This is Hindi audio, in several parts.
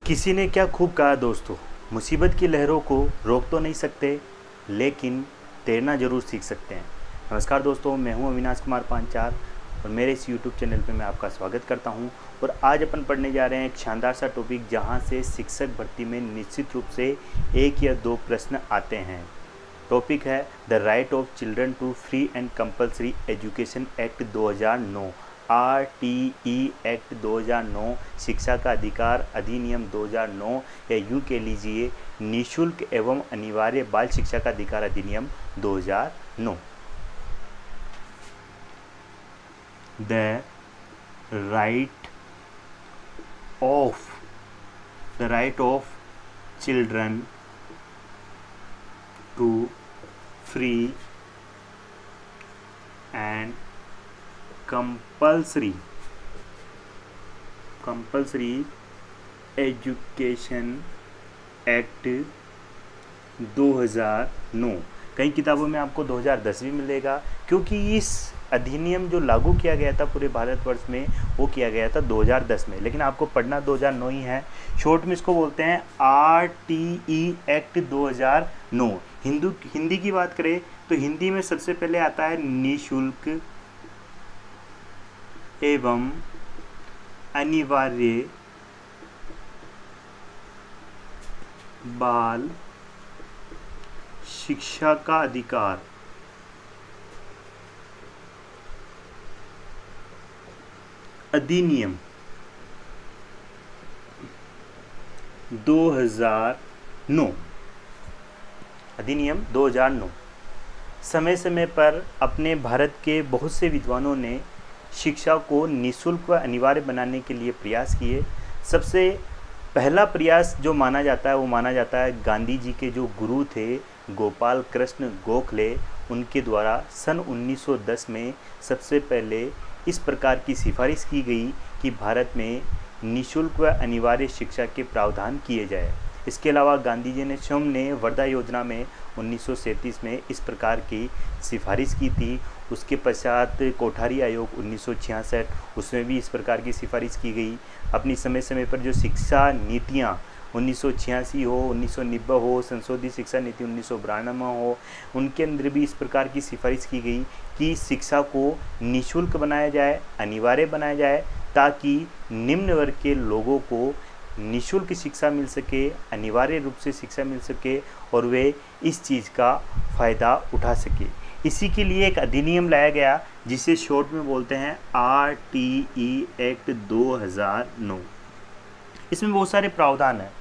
किसी ने क्या खूब कहा दोस्तों, मुसीबत की लहरों को रोक तो नहीं सकते लेकिन तैरना ज़रूर सीख सकते हैं। नमस्कार दोस्तों, मैं हूं अविनाश कुमार पांचाल और मेरे इस यूट्यूब चैनल पे मैं आपका स्वागत करता हूं। और आज अपन पढ़ने जा रहे हैं एक शानदार सा टॉपिक, जहां से शिक्षक भर्ती में निश्चित रूप से एक या दो प्रश्न आते हैं। टॉपिक है the right of children to free and compulsory education act 2009, RTE act 2009, शिक्षा का अधिकार अधिनियम 2009, या यूँ कह लीजिए निःशुल्क एवं अनिवार्य बाल शिक्षा का अधिकार अधिनियम 2009। The right of children to free and compulsory education act 2009। कई किताबों में आपको 2010 भी मिलेगा, क्योंकि इस अधिनियम जो लागू किया गया था पूरे भारतवर्ष में वो किया गया था 2010 में, लेकिन आपको पढ़ना 2009 ही है। शॉर्ट में इसको बोलते हैं RTE एक्ट 2009। हिंदी की बात करें तो हिंदी में सबसे पहले आता है निःशुल्क एवं अनिवार्य बाल शिक्षा का अधिकार अधिनियम 2009। अधिनियम 2009 समय समय पर अपने भारत के बहुत से विद्वानों ने शिक्षा को निःशुल्क व अनिवार्य बनाने के लिए प्रयास किए। सबसे पहला प्रयास जो माना जाता है वो माना जाता है गांधी जी के जो गुरु थे गोपाल कृष्ण गोखले, उनके द्वारा सन 1910 में सबसे पहले इस प्रकार की सिफारिश की गई कि भारत में निःशुल्क व अनिवार्य शिक्षा के प्रावधान किए जाए। इसके अलावा गांधी जी ने स्वयं ने वर्धा योजना में 1937 में इस प्रकार की सिफारिश की थी। उसके पश्चात कोठारी आयोग 1966, उसमें भी इस प्रकार की सिफारिश की गई। अपनी समय समय पर जो शिक्षा नीतियाँ 1986 हो, 1990 हो, संशोधित शिक्षा नीति 1992 हो, उनके अंदर भी इस प्रकार की सिफारिश की गई कि शिक्षा को निःशुल्क बनाया जाए, अनिवार्य बनाया जाए, ताकि निम्न वर्ग के लोगों को निःशुल्क शिक्षा मिल सके, अनिवार्य रूप से शिक्षा मिल सके और वे इस चीज़ का फ़ायदा उठा सके। इसी के लिए एक अधिनियम लाया गया जिसे शॉर्ट में बोलते हैं RTE एक्ट 2009। इसमें बहुत सारे प्रावधान हैं,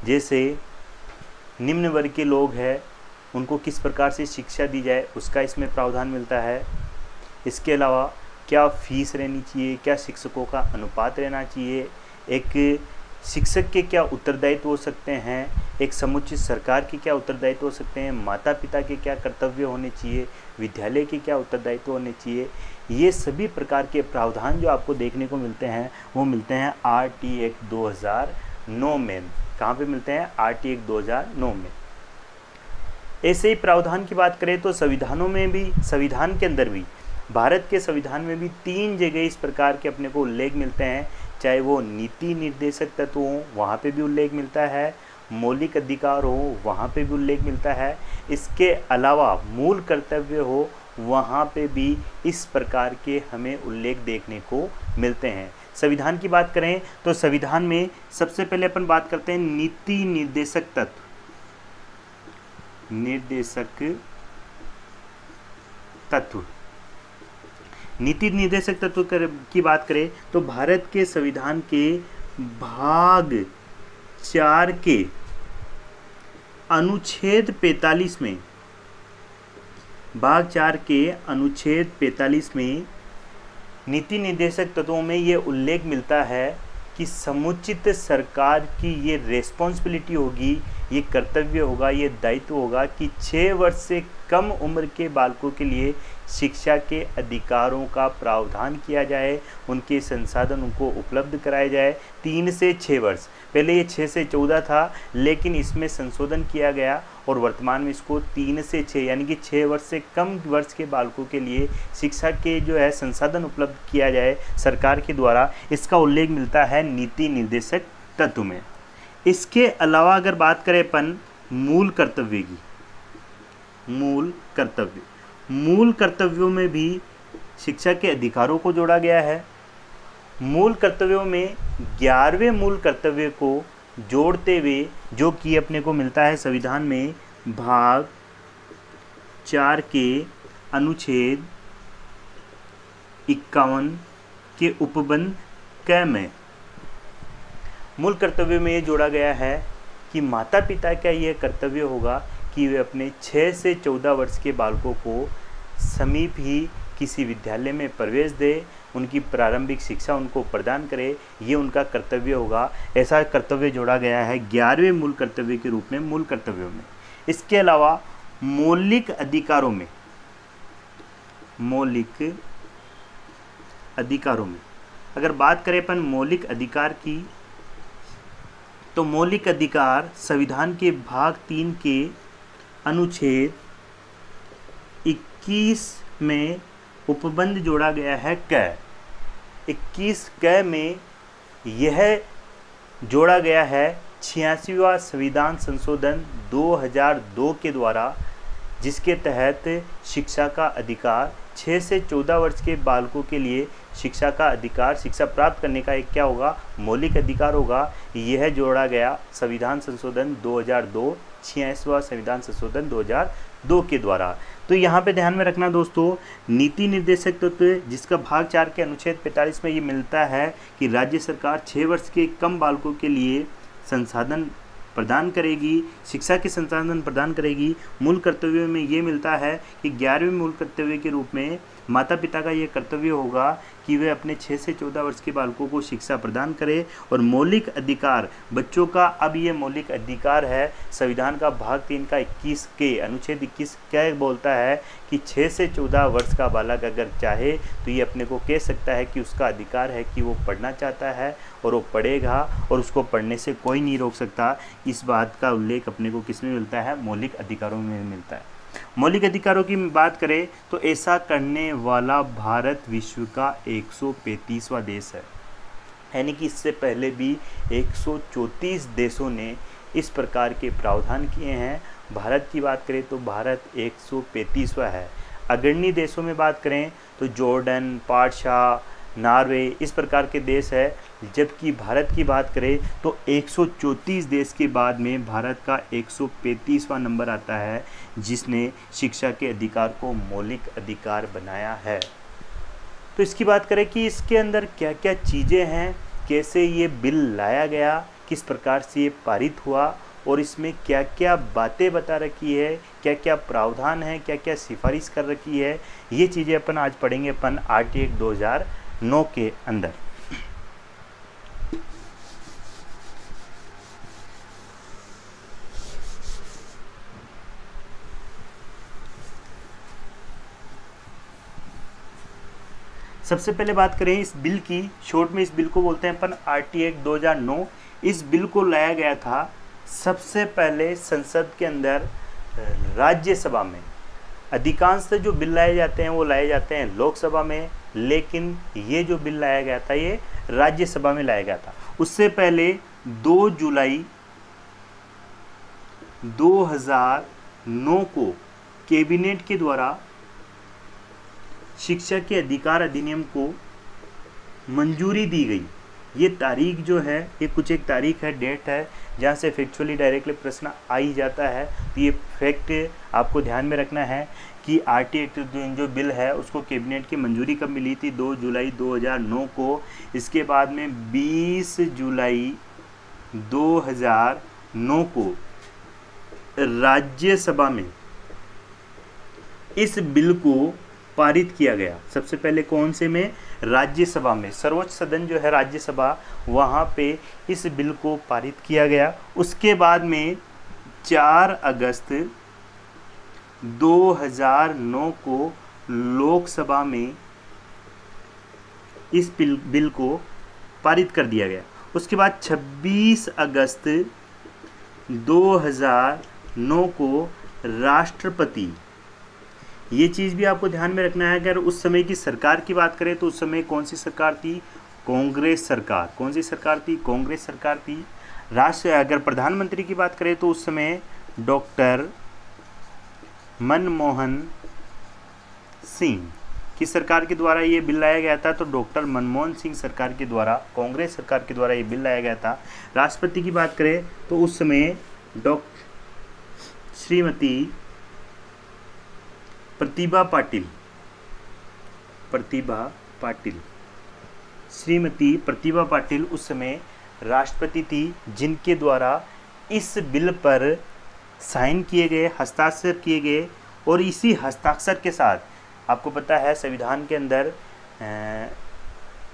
जैसे निम्न वर्ग के लोग हैं उनको किस प्रकार से शिक्षा दी जाए उसका इसमें प्रावधान मिलता है। इसके अलावा क्या फीस रहनी चाहिए, क्या शिक्षकों का अनुपात रहना चाहिए, एक शिक्षक के क्या उत्तरदायित्व हो सकते हैं, एक समुचित सरकार के क्या उत्तरदायित्व हो सकते हैं, माता पिता के क्या कर्तव्य होने चाहिए, विद्यालय के क्या उत्तरदायित्व होने चाहिए। ये सभी प्रकार के प्रावधान जो आपको देखने को मिलते हैं वो मिलते हैं RTE एक्ट 2009 में। कहाँ पे मिलते हैं? RTE एक्ट 2009 में। ऐसे ही प्रावधान की बात करें तो संविधानों में भी, संविधान के अंदर भी, भारत के संविधान में भी 3 जगह इस प्रकार के अपने को उल्लेख मिलते हैं। चाहे वो नीति निर्देशक तत्व हो, वहाँ पे भी उल्लेख मिलता है, मौलिक अधिकार हो, वहाँ पे भी उल्लेख मिलता है, इसके अलावा मूल कर्तव्य हो, वहाँ पे भी इस प्रकार के हमें उल्लेख देखने को मिलते हैं। संविधान की बात करें तो संविधान में सबसे पहले अपन बात करते हैं नीति निर्देशक तत्व। नीति निर्देशक तत्व की बात करें तो भारत के संविधान के भाग 4 के अनुच्छेद 45 में, भाग 4 के अनुच्छेद 45 में नीति निर्देशक तत्वों में ये उल्लेख मिलता है कि समुचित सरकार की ये रेस्पॉन्सिबिलिटी होगी, ये कर्तव्य होगा, ये दायित्व होगा कि 6 वर्ष से कम उम्र के बालकों के लिए शिक्षा के अधिकारों का प्रावधान किया जाए, उनके संसाधन उनको उपलब्ध कराए जाए। 3 से 6 वर्ष, पहले ये 6 से 14 था, लेकिन इसमें संशोधन किया गया और वर्तमान में इसको 3 से 6 यानी कि 6 वर्ष से कम वर्ष के बालकों के लिए शिक्षा के जो है संसाधन उपलब्ध किया जाए सरकार के द्वारा। इसका उल्लेख मिलता है नीति निर्देशक तत्व में। इसके अलावा अगर बात करें अपन मूल कर्तव्य की, मूल कर्तव्यों में भी शिक्षा के अधिकारों को जोड़ा गया है। मूल कर्तव्यों में 11वें मूल कर्तव्य को जोड़ते हुए जो कि अपने को मिलता है संविधान में भाग 4 के अनुच्छेद 51 के उपबंध क में मूल कर्तव्य में ये जोड़ा गया है कि माता पिता का यह कर्तव्य होगा कि वे अपने 6 से 14 वर्ष के बालकों को समीप ही किसी विद्यालय में प्रवेश दे, उनकी प्रारंभिक शिक्षा उनको प्रदान करे, ये उनका कर्तव्य होगा। ऐसा कर्तव्य जोड़ा गया है 11वें मूल कर्तव्य के रूप में मूल कर्तव्यों में। इसके अलावा मौलिक अधिकारों में अगर बात करें अपन मौलिक अधिकार की, तो मौलिक अधिकार संविधान के भाग 3 के अनुच्छेद 21 में उपबंध जोड़ा गया है क। 21 क में यह जोड़ा गया है 86वां संविधान संशोधन 2002 के द्वारा, जिसके तहत शिक्षा का अधिकार 6 से 14 वर्ष के बालकों के लिए शिक्षा का अधिकार, शिक्षा प्राप्त करने का एक क्या होगा, मौलिक अधिकार होगा। यह जोड़ा गया संविधान संशोधन 2002, 86वां संविधान संशोधन 2002 के द्वारा। तो यहाँ पे ध्यान में रखना दोस्तों, नीति निर्देशक तत्व जिसका भाग 4 के अनुच्छेद 45 में ये मिलता है कि राज्य सरकार 6 वर्ष के कम बालकों के लिए संसाधन प्रदान करेगी, शिक्षा के संसाधन प्रदान करेगी। मूल कर्तव्यों में ये मिलता है कि 11वें मूल कर्तव्य के रूप में माता पिता का ये कर्तव्य होगा कि वे अपने 6 से 14 वर्ष के बालकों को शिक्षा प्रदान करें। और मौलिक अधिकार बच्चों का, अब ये मौलिक अधिकार है संविधान का भाग 3 का 21 के अनुच्छेद 21 क्या बोलता है कि 6 से 14 वर्ष का बालक अगर चाहे तो ये अपने को कह सकता है कि उसका अधिकार है कि वो पढ़ना चाहता है और वो पढ़ेगा और उसको पढ़ने से कोई नहीं रोक सकता। इस बात का उल्लेख अपने को किसमें मिलता है, मौलिक अधिकारों में मिलता है। मौलिक अधिकारों की बात करें तो ऐसा करने वाला भारत विश्व का 135वां देश है, यानी कि इससे पहले भी 134 देशों ने इस प्रकार के प्रावधान किए हैं। भारत की बात करें तो भारत 135वां है। अग्रणी देशों में बात करें तो जॉर्डन, पाठशाह, नॉर्वे इस प्रकार के देश है। जबकि भारत की बात करें तो 134 देश के बाद में भारत का 135वां नंबर आता है, जिसने शिक्षा के अधिकार को मौलिक अधिकार बनाया है। तो इसकी बात करें कि इसके अंदर क्या क्या चीज़ें हैं, कैसे ये बिल लाया गया, किस प्रकार से ये पारित हुआ और इसमें क्या क्या बातें बता रखी है, क्या क्या प्रावधान है, क्या क्या सिफारिश कर रखी है, ये चीज़ें अपन आज पढ़ेंगे अपन RT एक्ट 2009 के अंदर। सबसे पहले बात करें इस बिल की, शॉर्ट में इस बिल को बोलते हैं अपन RT एक्ट 2009। इस बिल को लाया गया था सबसे पहले संसद के अंदर, राज्यसभा में। अधिकांश जो बिल लाए जाते हैं वो लाए जाते हैं लोकसभा में, लेकिन ये जो बिल लाया गया था ये राज्यसभा में लाया गया था। उससे पहले 2 जुलाई 2009 को कैबिनेट के द्वारा शिक्षा के अधिकार अधिनियम को मंजूरी दी गई। ये तारीख जो है ये कुछ एक तारीख है, डेट है, जहाँ से फैक्चुअली डायरेक्टली प्रश्न आ ही जाता है। तो ये फैक्ट आपको ध्यान में रखना है कि RT एक्ट जो बिल है उसको कैबिनेट की मंजूरी कब मिली थी, 2 जुलाई 2009 को। इसके बाद में 20 जुलाई 2009 को राज्यसभा में इस बिल को पारित किया गया। सबसे पहले कौन से में, राज्यसभा में, सर्वोच्च सदन जो है राज्यसभा, वहाँ पे इस बिल को पारित किया गया। उसके बाद में 4 अगस्त 2009 को लोकसभा में इस बिल को पारित कर दिया गया। उसके बाद 26 अगस्त 2009 को राष्ट्रपति, ये चीज़ भी आपको ध्यान में रखना है। अगर उस समय की सरकार की बात करें तो उस समय कौन सी सरकार थी, कांग्रेस सरकार। कौन सी सरकार थी, कांग्रेस सरकार थी। अगर प्रधानमंत्री की बात करें तो उस समय डॉक्टर मनमोहन सिंह की सरकार के द्वारा ये बिल लाया गया था। तो डॉक्टर मनमोहन सिंह सरकार के द्वारा, कांग्रेस सरकार के द्वारा ये बिल लाया गया था। राष्ट्रपति की बात करें तो उस समय श्रीमती प्रतिभा पाटिल उस समय राष्ट्रपति थी, जिनके द्वारा इस बिल पर साइन किए गए, हस्ताक्षर किए गए। और इसी हस्ताक्षर के साथ आपको पता है संविधान के अंदर,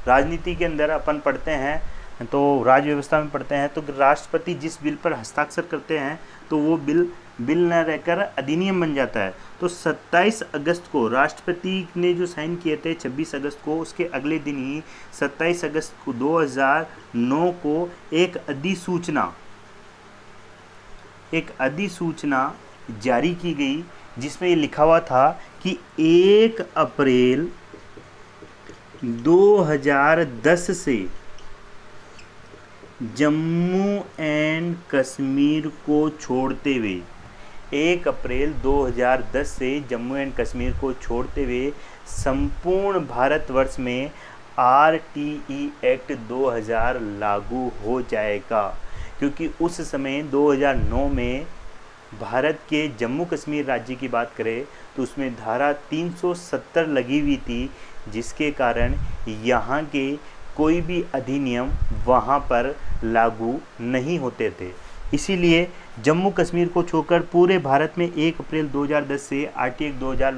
राजनीति के अंदर अपन पढ़ते हैं तो राज्य व्यवस्था में पढ़ते हैं, तो राष्ट्रपति जिस बिल पर हस्ताक्षर करते हैं तो वो बिल न रहकर अधिनियम बन जाता है। तो 27 अगस्त को राष्ट्रपति ने जो साइन किए थे 26 अगस्त को, उसके अगले दिन ही 27 अगस्त को 2009 को एक अधिसूचना जारी की गई, जिसमें ये लिखा हुआ था कि 1 अप्रैल 2010 से जम्मू एंड कश्मीर को छोड़ते हुए 1 अप्रैल 2010 से जम्मू एंड कश्मीर को छोड़ते हुए संपूर्ण भारतवर्ष में RTE एक्ट 2000 लागू हो जाएगा। क्योंकि उस समय 2009 में भारत के जम्मू कश्मीर राज्य की बात करें तो उसमें धारा 370 लगी हुई थी, जिसके कारण यहाँ के कोई भी अधिनियम वहाँ पर लागू नहीं होते थे। इसीलिए जम्मू कश्मीर को छोड़कर पूरे भारत में 1 अप्रैल 2010 से RTE एक्ट 2000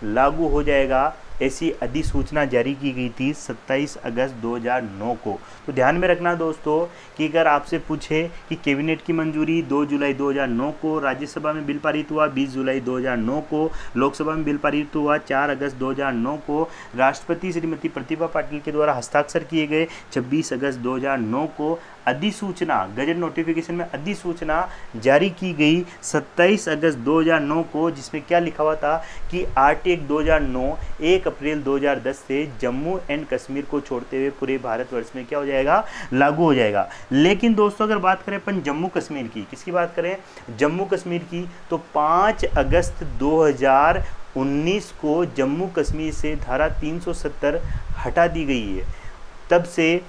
लागू हो जाएगा, ऐसी अधिसूचना जारी की गई थी 27 अगस्त 2009 को। तो ध्यान में रखना दोस्तों कि अगर आपसे पूछे कि कैबिनेट की मंजूरी 2 जुलाई 2009 को, राज्यसभा में बिल पारित हुआ 20 जुलाई 2009 को, लोकसभा में बिल पारित हुआ 4 अगस्त 2009 को, राष्ट्रपति श्रीमती प्रतिभा पाटिल के द्वारा हस्ताक्षर किए गए 26 अगस्त 2009 को, अधिसूचना गजट नोटिफिकेशन में अधिसूचना जारी की गई 27 अगस्त 2009 को, जिसमें क्या लिखा हुआ था कि RTE एक्ट 2009 1 अप्रैल 2010 से जम्मू एंड कश्मीर को छोड़ते हुए पूरे भारतवर्ष में क्या हो जाएगा, लागू हो जाएगा। लेकिन दोस्तों अगर बात करें अपन जम्मू कश्मीर की, किसकी बात करें, जम्मू कश्मीर की, तो 5 अगस्त 2019 को जम्मू कश्मीर से धारा 370 हटा दी गई है। तब से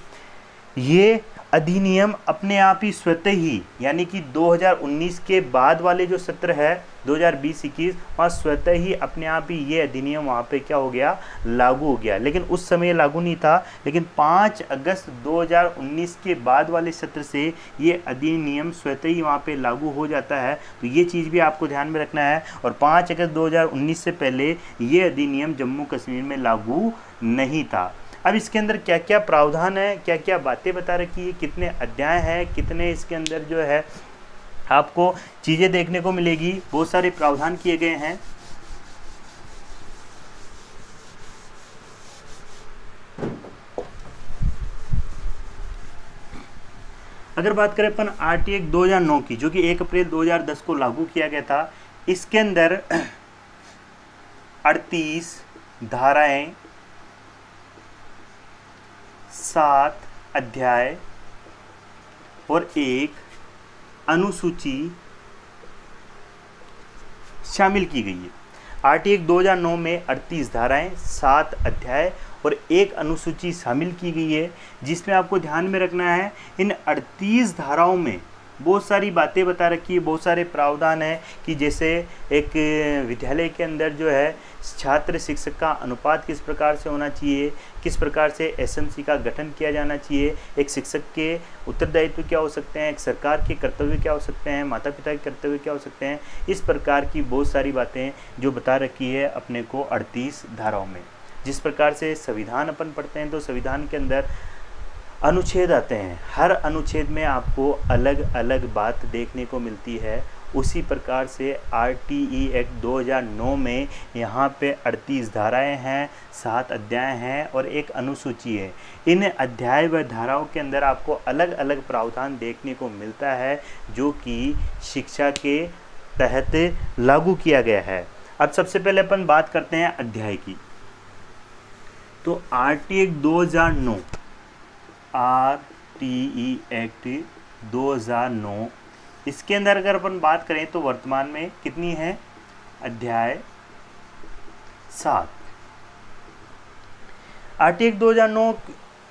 ये अधिनियम अपने आप ही स्वतः ही, यानी कि 2019 के बाद वाले जो सत्र है 2020-21, वहाँ स्वतः ही अपने आप ही ये अधिनियम वहाँ पे क्या हो गया, लागू हो गया। लेकिन उस समय लागू नहीं था, लेकिन 5 अगस्त 2019 के बाद वाले सत्र से ये अधिनियम स्वतः ही वहाँ पे लागू हो जाता है। तो ये चीज़ भी आपको ध्यान में रखना है। और 5 अगस्त 2019 से पहले ये अधिनियम जम्मू कश्मीर में लागू नहीं था। अब इसके अंदर क्या क्या प्रावधान है, क्या क्या बातें बता रखी है, कितने अध्याय हैं, कितने इसके अंदर जो है आपको चीज़ें देखने को मिलेगी, बहुत सारे प्रावधान किए गए हैं। अगर बात करें अपन RTE एक्ट 2009 की, जो कि 1 अप्रैल 2010 को लागू किया गया था, इसके अंदर 38 धाराएं, 7 अध्याय और 1 अनुसूची शामिल की गई है। RTE एक्ट 2009 में 38 धाराएं, 7 अध्याय और 1 अनुसूची शामिल की गई है, जिसमें आपको ध्यान में रखना है इन 38 धाराओं में बहुत सारी बातें बता रखी है, बहुत सारे प्रावधान है कि जैसे एक विद्यालय के अंदर जो है छात्र शिक्षक का अनुपात किस प्रकार से होना चाहिए, किस प्रकार से SMC का गठन किया जाना चाहिए, एक शिक्षक के उत्तरदायित्व क्या हो सकते हैं, एक सरकार के कर्तव्य क्या हो सकते हैं, माता पिता के कर्तव्य क्या हो सकते हैं, इस प्रकार की बहुत सारी बातें जो बता रखी है अपने को 38 धाराओं में। जिस प्रकार से संविधान अपन पढ़ते हैं तो संविधान के अंदर अनुच्छेद आते हैं, हर अनुच्छेद में आपको अलग अलग बात देखने को मिलती है। उसी प्रकार से RTE एक्ट 2009 में यहाँ पे 38 धाराएं हैं, 7 अध्याय हैं और 1 अनुसूची है। इन अध्याय व धाराओं के अंदर आपको अलग अलग प्रावधान देखने को मिलता है, जो कि शिक्षा के तहत लागू किया गया है। अब सबसे पहले अपन बात करते हैं अध्याय की। तो RTE एक्ट 2009, RTE एक्ट 2009। इसके अंदर अगर अपन बात करें तो वर्तमान में कितनी है, अध्याय 7। आरटी एक्ट 2009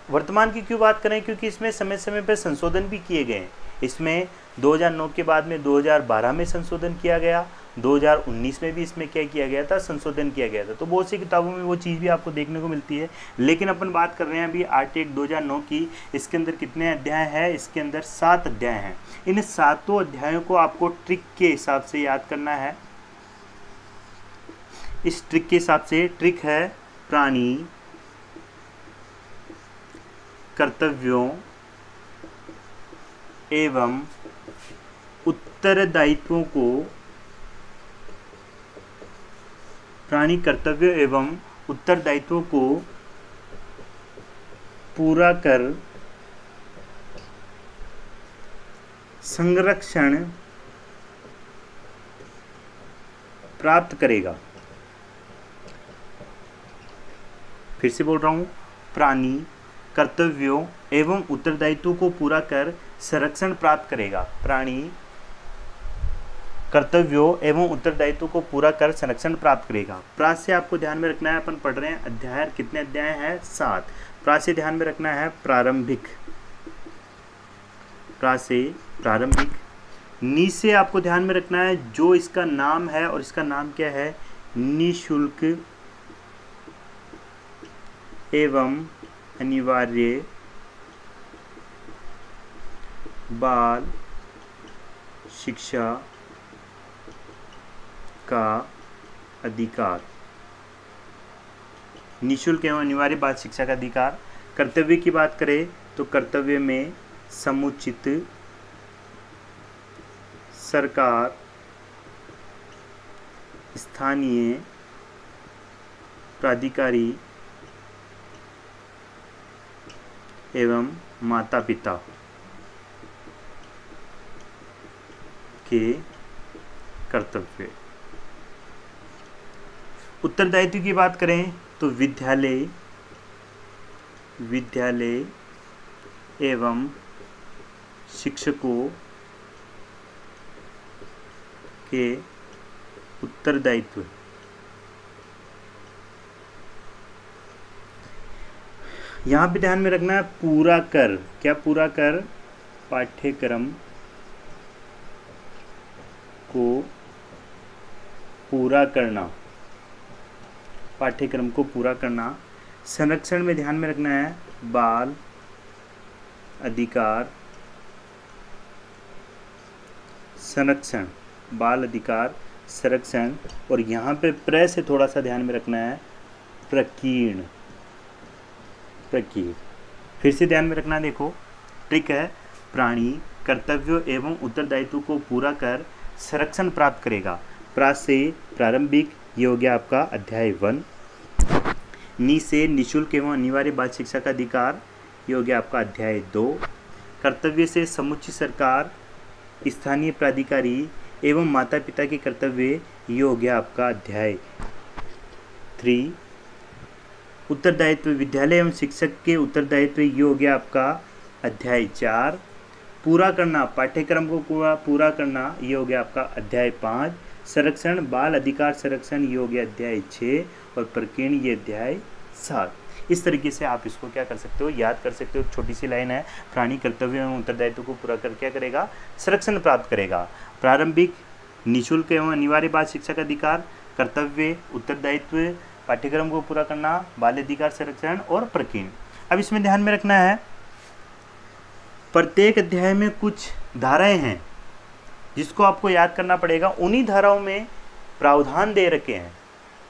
वर्तमान की क्यों बात करें, क्योंकि इसमें समय समय पर संशोधन भी किए गए। इसमें 2009 के बाद में 2012 में संशोधन किया गया, 2019 में भी इसमें क्या किया गया था, संशोधन किया गया था। तो बहुत सी किताबों में वो चीज़ भी आपको देखने को मिलती है, लेकिन अपन बात कर रहे हैं अभी आरटी एक्ट 2009 की। इसके अंदर कितने अध्याय हैं, इसके अंदर 7 अध्याय हैं। इन 7 अध्यायों को आपको ट्रिक के हिसाब से याद करना है। इस ट्रिक के हिसाब से, ट्रिक है प्राणी कर्तव्यों एवं उत्तरदायित्वों को, प्राणी कर्तव्यों एवं उत्तरदायित्वों को पूरा कर संरक्षण प्राप्त करेगा। फिर से बोल रहा हूं, प्राणी कर्तव्यों एवं उत्तरदायित्वों को पूरा कर संरक्षण प्राप्त करेगा। प्राणी कर्तव्यों एवं उत्तरदायित्व को पूरा कर संरक्षण प्राप्त करेगा। प्रा से आपको ध्यान में रखना है, अपन पढ़ रहे हैं अध्याय, कितने अध्याय हैं, 7। प्रा से ध्यान में रखना है प्रारंभिक, प्रा से प्रारंभिक। नी से आपको ध्यान में रखना है जो इसका नाम है, और इसका नाम क्या है, निःशुल्क एवं अनिवार्य बाल शिक्षा का अधिकार। निःशुल्क एवं अनिवार्य बाल शिक्षा का अधिकार। कर्तव्य की बात करें तो कर्तव्य में समुचित सरकार, स्थानीय प्राधिकारी एवं माता पिता के कर्तव्य। उत्तरदायित्व की बात करें तो विद्यालय एवं शिक्षकों के उत्तरदायित्व। यहाँ पे ध्यान में रखना है पूरा कर, क्या पूरा कर, पाठ्यक्रम को पूरा करना, पाठ्यक्रम को पूरा करना। संरक्षण में ध्यान में रखना है बाल अधिकार संरक्षण, बाल अधिकार संरक्षण। और यहाँ पे प्र से थोड़ा सा ध्यान में रखना है प्रकीर्ण, प्रकीर्ण। फिर से ध्यान में रखना, देखो ट्रिक है प्राणी कर्तव्यों एवं उत्तरदायित्व को पूरा कर संरक्षण प्राप्त करेगा। प्रा से प्रारंभिक, ये हो गया आपका अध्याय 1। नी से निःशुल्क एवं अनिवार्य बाल शिक्षा का अधिकार, ये हो गया आपका अध्याय 2। कर्तव्य से समुचित सरकार, स्थानीय प्राधिकारी एवं माता पिता के कर्तव्य, ये हो गया आपका अध्याय 3। उत्तरदायित्व विद्यालय एवं शिक्षक के उत्तरदायित्व, ये हो गया आपका अध्याय 4। पूरा करना पाठ्यक्रम को पूरा करना, ये हो गया आपका अध्याय 5। संरक्षण बाल अधिकार संरक्षण, ये हो गया अध्याय 6। और प्रकीर्ण, ये अध्याय 7। इस तरीके से आप इसको क्या कर सकते हो, याद कर सकते हो। एक छोटी सी लाइन है, प्राणी कर्तव्य एवं उत्तरदायित्व को पूरा कर क्या करेगा, संरक्षण प्राप्त करेगा। प्रारंभिक, निःशुल्क एवं अनिवार्य बाल शिक्षा का अधिकार, कर्तव्य, उत्तरदायित्व, पाठ्यक्रम को पूरा करना, बाल अधिकार संरक्षण और प्रकीर्ण। अब इसमें ध्यान में रखना है प्रत्येक अध्याय में कुछ धाराएं हैं जिसको आपको याद करना पड़ेगा। उन्हीं धाराओं में प्रावधान दे रखे हैं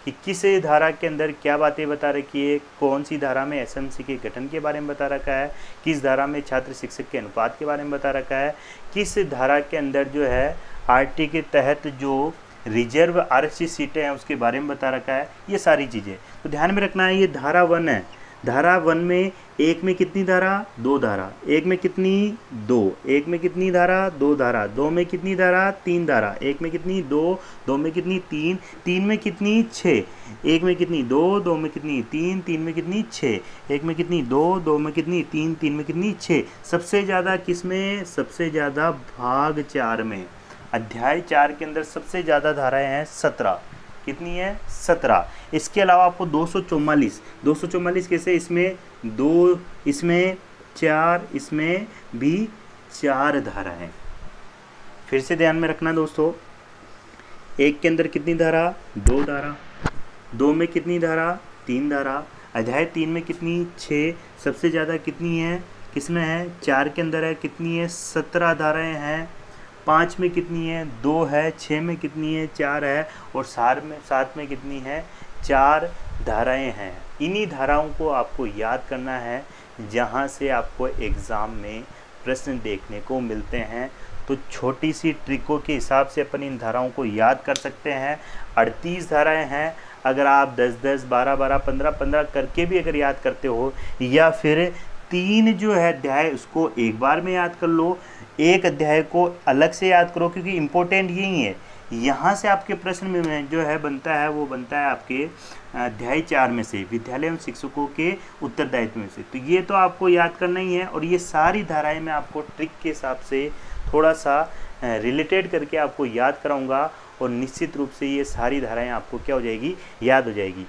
कि किस धारा के अंदर क्या बातें बता रखी है, कौन सी धारा में एसएमसी के गठन के बारे में बता रखा है, किस धारा में छात्र शिक्षक के अनुपात के बारे में बता रखा है, किस धारा के अंदर जो है आरटी के तहत जो रिजर्व आरक्षित सीटें हैं उसके बारे में बता रखा है। ये सारी चीज़ें तो ध्यान में रखना है। ये धारा 1 है, धारा 1 में एक में कितनी धारा, 2 धारा, एक में कितनी 2, एक में कितनी धारा, 2 धारा, 2 में कितनी धारा, 3 धारा, एक में कितनी 2, 2 में कितनी 3, 3 में कितनी 6, एक में कितनी 2, 2 में कितनी 3, 3 में कितनी 6, एक में कितनी 2, 2 में कितनी 3, 3 में कितनी 6। सबसे ज़्यादा किस में, सबसे ज़्यादा भाग 4 में, अध्याय 4 के अंदर सबसे ज़्यादा धाराएं हैं 17। कितनी है, 17। इसके अलावा आपको 244 कैसे, इसमें 2, इसमें 4, इसमें भी 4 धाराएं। फिर से ध्यान में रखना दोस्तों, एक के अंदर कितनी धारा, 2 धारा, 2 में कितनी धारा, 3 धारा, अध्याय 3 में कितनी 6, सबसे ज़्यादा कितनी है, किसमें है, 4 के अंदर है, कितनी है, 17 धाराएं हैं। 5 में कितनी है, 2 है, 6 में कितनी है, 4 है, और 7 में कितनी है, 4 धाराएं हैं। इन्हीं धाराओं को आपको याद करना है, जहां से आपको एग्ज़ाम में प्रश्न देखने को मिलते हैं। तो छोटी सी ट्रिकों के हिसाब से अपन इन धाराओं को याद कर सकते हैं। 38 धाराएं हैं, अगर आप 10-10, 12-12, 15-15 करके भी अगर याद करते हो, या फिर 3 जो है अध्याय उसको एक बार में याद कर लो, एक अध्याय को अलग से याद करो, क्योंकि इम्पोर्टेंट यही है। यहाँ से आपके प्रश्न में जो है बनता है, वो बनता है आपके अध्याय 4 में से, विद्यालय एवं शिक्षकों के उत्तरदायित्व में से। तो ये तो आपको याद करना ही है, और ये सारी धाराएं मैं आपको ट्रिक के हिसाब से थोड़ा सा रिलेटेड करके आपको याद कराऊंगा, और निश्चित रूप से ये सारी धाराएं आपको क्या हो जाएगी, याद हो जाएगी।